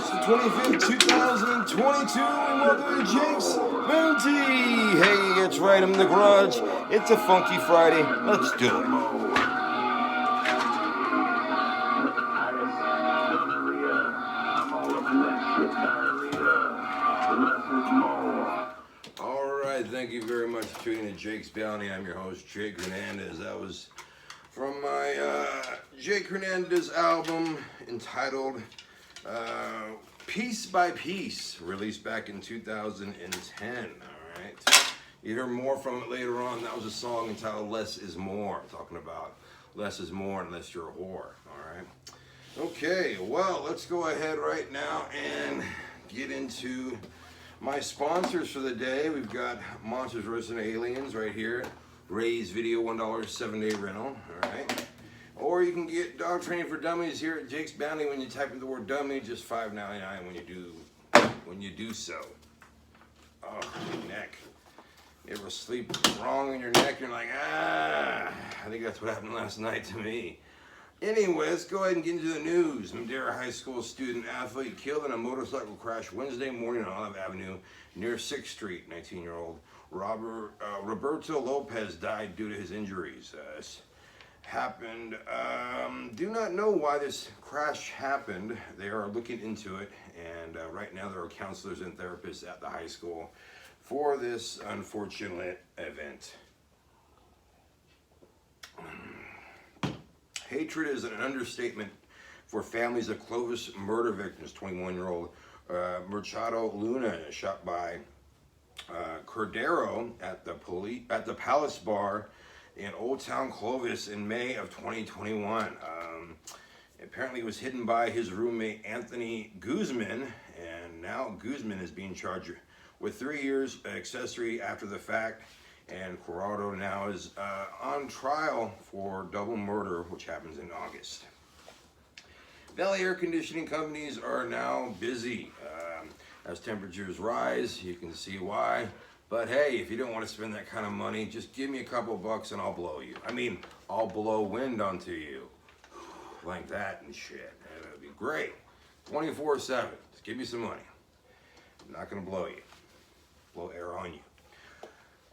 March the 25th, 2022, and welcome to Jake's Bounty. Hey, that's right, I'm in the garage. It's a funky Friday. Let's do it. Alright, thank you very much for tuning in to Jake's Bounty. I'm your host, Jake Hernandez. That was from my Jake Hernandez album entitled Piece by Piece, released back in 2010. Alright, you hear more from it later on. That was a song entitled Less is More, talking about less is more unless you're a whore. Alright, okay, well, let's go ahead right now and get into my sponsors for the day. We've got Monsters vs. Aliens right here. Ray's Video, $1 7-day rental. Alright. Or you can get dog training for dummies here at Jake's Bounty. When you type in the word dummy, just $5.99 when you do so. Oh, your neck. You ever sleep wrong in your neck? You're like, I think that's what happened last night to me. Anyway, let's go ahead and get into the news. Madera High School student athlete killed in a motorcycle crash Wednesday morning on Olive Avenue near 6th Street. 19-year-old Roberto Lopez died due to his injuries. This happened. Do not know why this crash happened. They are looking into it, and right now there are counselors and therapists at the high school for this unfortunate event. Hatred is an understatement for families of Clovis murder victims. 21-year-old Machado Luna shot by Cordero at the Palace Bar in Old Town Clovis in May of 2021. Apparently it was hidden by his roommate Anthony Guzman, and now Guzman is being charged with 3 years accessory after the fact. And Corrado now is on trial for double murder, which happens in August. Valley air conditioning companies are now busy. As temperatures rise, you can see why. But hey, if you don't want to spend that kind of money, just give me a couple bucks and I'll blow you. I mean, I'll blow wind onto you. Like that and shit. That would be great. 24/7. Just give me some money. I'm not going to blow you. Blow air on you.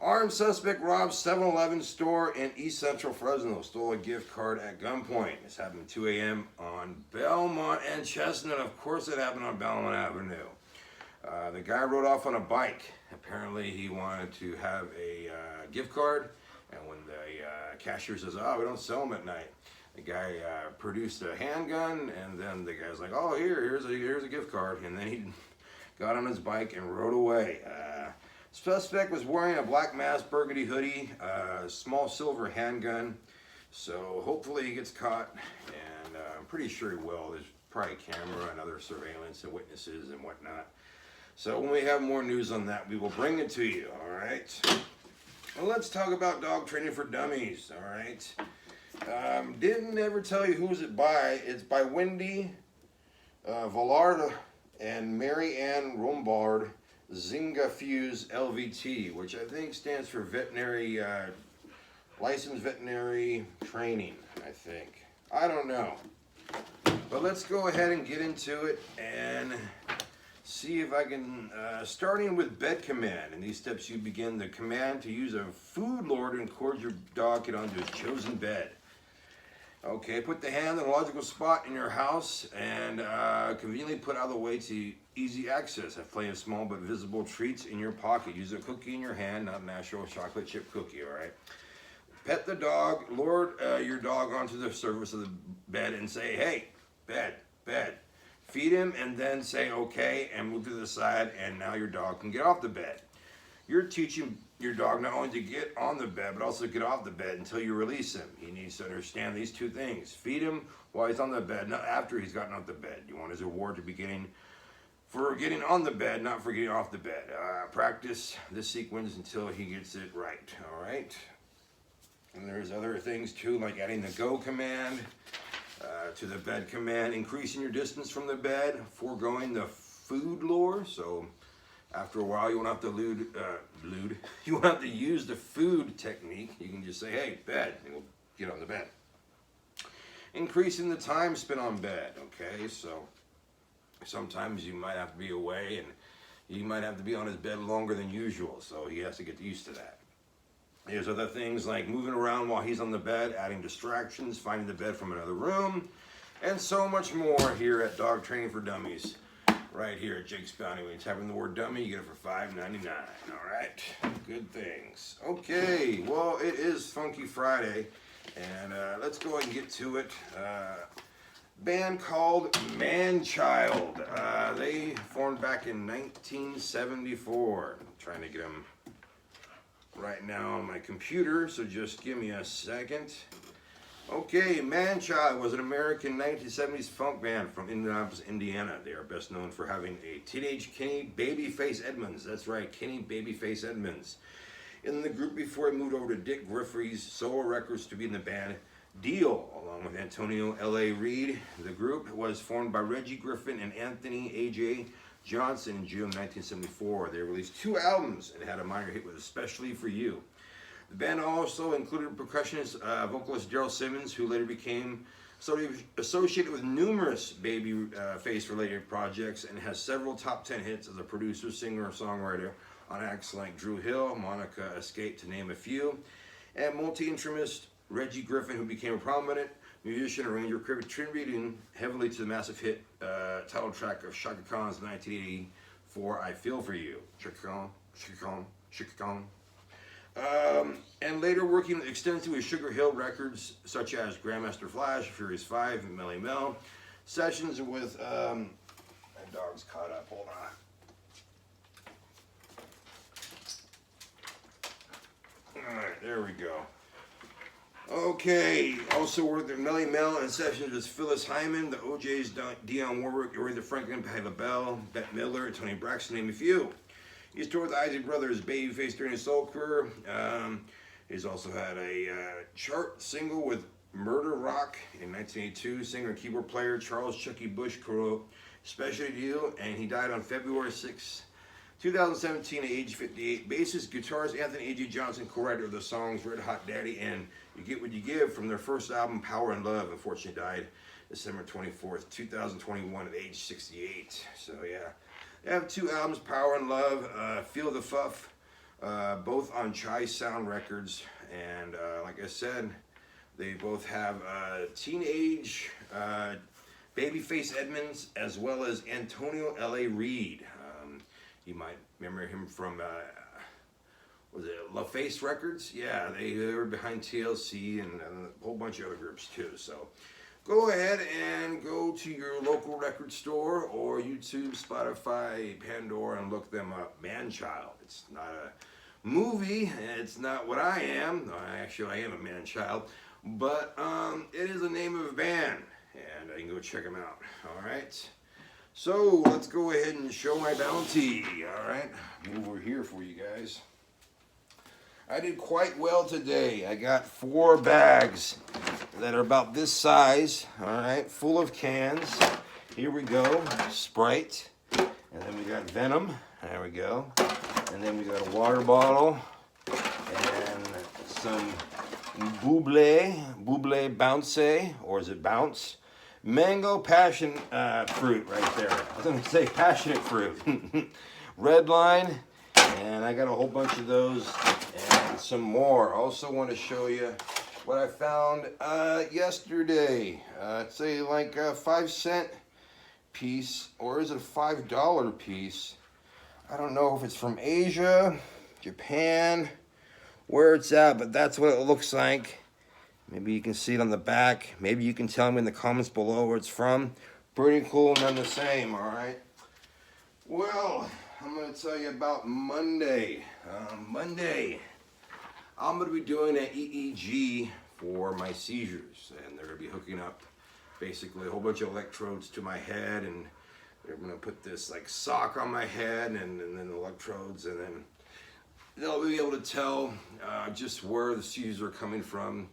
Armed suspect robs 7-Eleven store in East Central Fresno. Stole a gift card at gunpoint. This happened at 2 a.m. on Belmont and Chestnut. Of course it happened on Belmont Avenue. The guy rode off on a bike. Apparently he wanted to have a gift card. And when the cashier says, oh, we don't sell them at night, the guy produced a handgun. And then the guy's like, oh, here's a gift card. And then he got on his bike and rode away. Suspect was wearing a black mask, burgundy hoodie, small silver handgun. So hopefully he gets caught, and I'm pretty sure he will. There's probably a camera and other surveillance and witnesses and whatnot. So when we have more news on that, we will bring it to you, all right? Well, let's talk about dog training for dummies, all right? Didn't ever tell you who's it by. It's by Wendy Vallard and Mary Ann Rombard. Zynga Fuse LVT, which I think stands for veterinary, licensed veterinary training, I think. I don't know. But let's go ahead and get into it and see if I can, starting with bed command. In these steps you begin the command to use a food lure to encourage your dog to get onto his chosen bed. Okay, put the hand in a logical spot in your house and conveniently put out of the way to easy access. Have plenty of small but visible treats in your pocket. Use a cookie in your hand, not an actual chocolate chip cookie, all right? Pet the dog, lure your dog onto the surface of the bed and say, hey, bed, bed. Feed him and then say, okay, and move to the side, and now your dog can get off the bed. You're teaching your dog not only to get on the bed, but also get off the bed until you release him. He needs to understand these two things. Feed him while he's on the bed, not after he's gotten off the bed. You want his reward to be for getting on the bed, not for getting off the bed. Practice this sequence until he gets it right, all right? And there's other things too, like adding the go command to the bed command, increasing your distance from the bed, foregoing the food lure. So after a while, you won't have to you won't have to use the food technique. You can just say, hey, bed, and we'll get on the bed. Increasing the time spent on bed, okay? So sometimes you might have to be away and he might have to be on his bed longer than usual, so he has to get used to that. There's other things like moving around while he's on the bed, adding distractions, finding the bed from another room, and so much more here at Dog Training for Dummies, right here at Jake's Bounty. When you type in the word dummy, you get it for $5.99. All right, good things. Okay, well, it is Funky Friday, and let's go ahead and get to it. Band called Manchild. They formed back in 1974. I'm trying to get them right now on my computer, so just give me a second. Okay, Manchild was an American 1970s funk band from Indianapolis, Indiana. They are best known for having a teenage Kenny Babyface Edmonds. That's right, Kenny Babyface Edmonds in the group before he moved over to Dick Griffey's Solo Records to be in the band Deal, along with Antonio L.A. Reid. The group was formed by Reggie Griffin and Anthony A.J. Johnson in June 1974. They released 2 albums and had a minor hit with Especially For You. The band also included percussionist, vocalist Daryl Simmons, who later became associated with numerous Babyface-related projects and has several top 10 hits as a producer, singer, and songwriter on acts like Drew Hill, Monica Escape, to name a few, and multi-instrumentalist Reggie Griffin, who became a prominent musician, arranger, contributing heavily to the massive hit title track of Shaka Khan's 1984, I Feel For You. Shaka Khan, Shaka Khan, Shaka Khan. And later working extensively with Sugar Hill Records, such as Grandmaster Flash, Furious 5, and Melly Mel. Sessions with, my dog's caught up, hold on. Alright, there we go. Okay, also worked with Melly Mel and sessions with Phyllis Hyman, the OJ's, Dionne Warwick, Aretha Franklin, Patti LaBelle, Bette Midler, Tony Braxton, name a few. He's toured with the Isaac Brothers, Babyface during his solo career. He's also had a chart single with Murder Rock in 1982. Singer and keyboard player Charles Chucky Bush co-wrote Specialty Deal, and he died on February 6, 2017 at age 58. Bassist, guitarist Anthony A.J. Johnson, co-writer of the songs Red Hot Daddy and You Get What You Give from their first album, Power and Love. Unfortunately died December 24th, 2021 at age 68. So yeah, they have 2 albums, Power and Love, Feel the Fuff, both on Chai Sound Records. And like I said, they both have teenage Babyface Edmonds as well as Antonio L.A. Reid. You might remember him from, was it LaFace Records? Yeah, they were behind TLC and a whole bunch of other groups too. So go ahead and go to your local record store or YouTube, Spotify, Pandora, and look them up. Manchild. It's not a movie. It's not what I am. Actually, I am a man-child. But it is the name of a band. And you can go check them out. All right. So let's go ahead and show my bounty. All right. Move over here for you guys. I did quite well today. I got 4 bags that are about this size, all right, full of cans. Here we go, Sprite, and then we got Venom, there we go, and then we got a water bottle, and some Buble Bounce, or is it Bounce? Mango passion fruit right there. I was going to say passionate fruit. Red Line, and I got a whole bunch of those and some more. I also want to show you what I found yesterday. It's like a 5-cent piece, or is it a $5 piece? I don't know if it's from Asia, Japan, where it's at, but that's what it looks like. Maybe you can see it on the back. Maybe you can tell me in the comments below where it's from. Pretty cool, none the same, all right? Well, I'm going to tell you about Monday. Monday, I'm going to be doing an EEG for my seizures, and they're going to be hooking up basically a whole bunch of electrodes to my head, and they're going to put this like sock on my head and then electrodes, and then they'll be able to tell just where the seizures are coming from,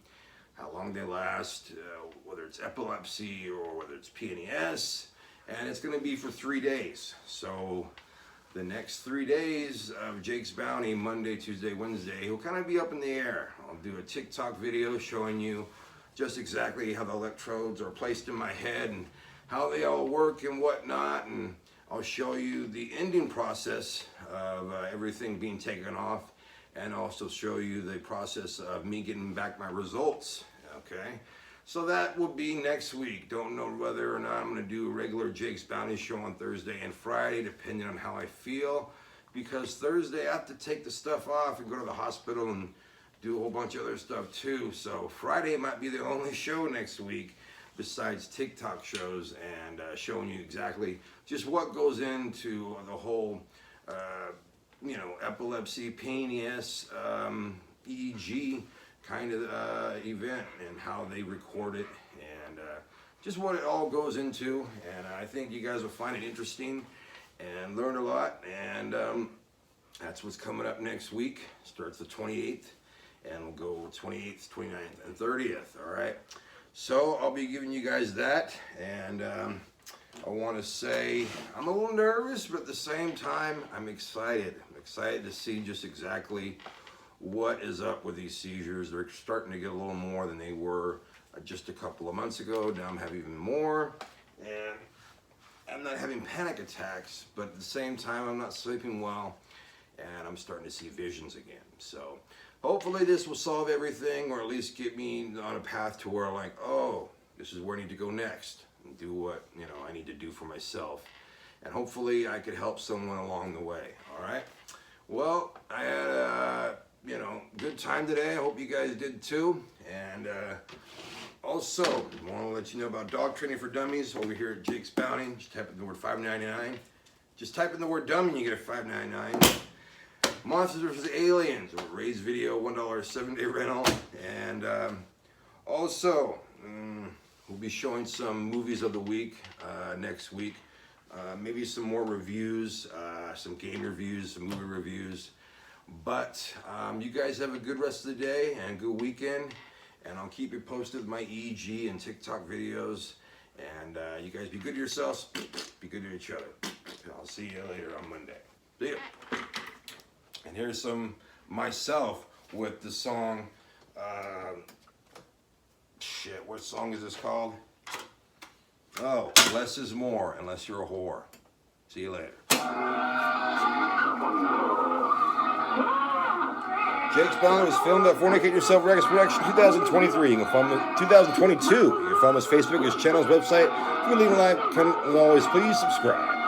how long they last, whether it's epilepsy or whether it's PNES, and it's going to be for 3 days. So the next 3 days of Jake's Bounty, Monday, Tuesday, Wednesday, will kind of be up in the air. I'll do a TikTok video showing you just exactly how the electrodes are placed in my head and how they all work and whatnot, and I'll show you the ending process of everything being taken off, and also show you the process of me getting back my results, okay? So that will be next week. Don't know whether or not I'm going to do a regular Jake's Bounty show on Thursday and Friday, depending on how I feel, because Thursday I have to take the stuff off and go to the hospital and do a whole bunch of other stuff too. So Friday might be the only show next week besides TikTok shows and showing you exactly just what goes into the whole, you know, epilepsy, pain, yes, EEG kind of event, and how they record it, and just what it all goes into. And I think you guys will find it interesting and learn a lot. And that's what's coming up next week. Starts the 28th and we'll go 28th, 29th, and 30th. All right. So I'll be giving you guys that, and I want to say I'm a little nervous, but at the same time I'm excited. I'm excited to see just exactly what is up with these seizures. They're starting to get a little more than they were just a couple of months ago. Now I'm having even more, and I'm not having panic attacks, but at the same time I'm not sleeping well, and I'm starting to see visions again. So hopefully this will solve everything, or at least get me on a path to where I'm like, oh, this is where I need to go next and do what, you know, I need to do for myself. And hopefully I could help someone along the way. All right. Well, I had a, you know, good time today. I hope you guys did too. And also, I want to let you know about dog training for dummies over here at Jake's Bounty. Just type in the word $5.99. Just type in the word dummy and you get a $5.99. Monsters vs. Aliens, a raised video, $1 7-day rental. And also, we'll be showing some movies of the week next week. Maybe some more reviews, some game reviews, some movie reviews. But you guys have a good rest of the day and good weekend. And I'll keep you posted with my EEG and TikTok videos. And you guys be good to yourselves, be good to each other. And I'll see you later on Monday. See ya. And here's some myself with the song, shit, what song is this called? Oh, less is more, unless you're a whore. See you later. Jake's Bounty was filmed at Fornicate Yourself Records Production 2023. You can find him 2022. You can find his Facebook, his channel, his website. If you're leaving a like, and always please subscribe.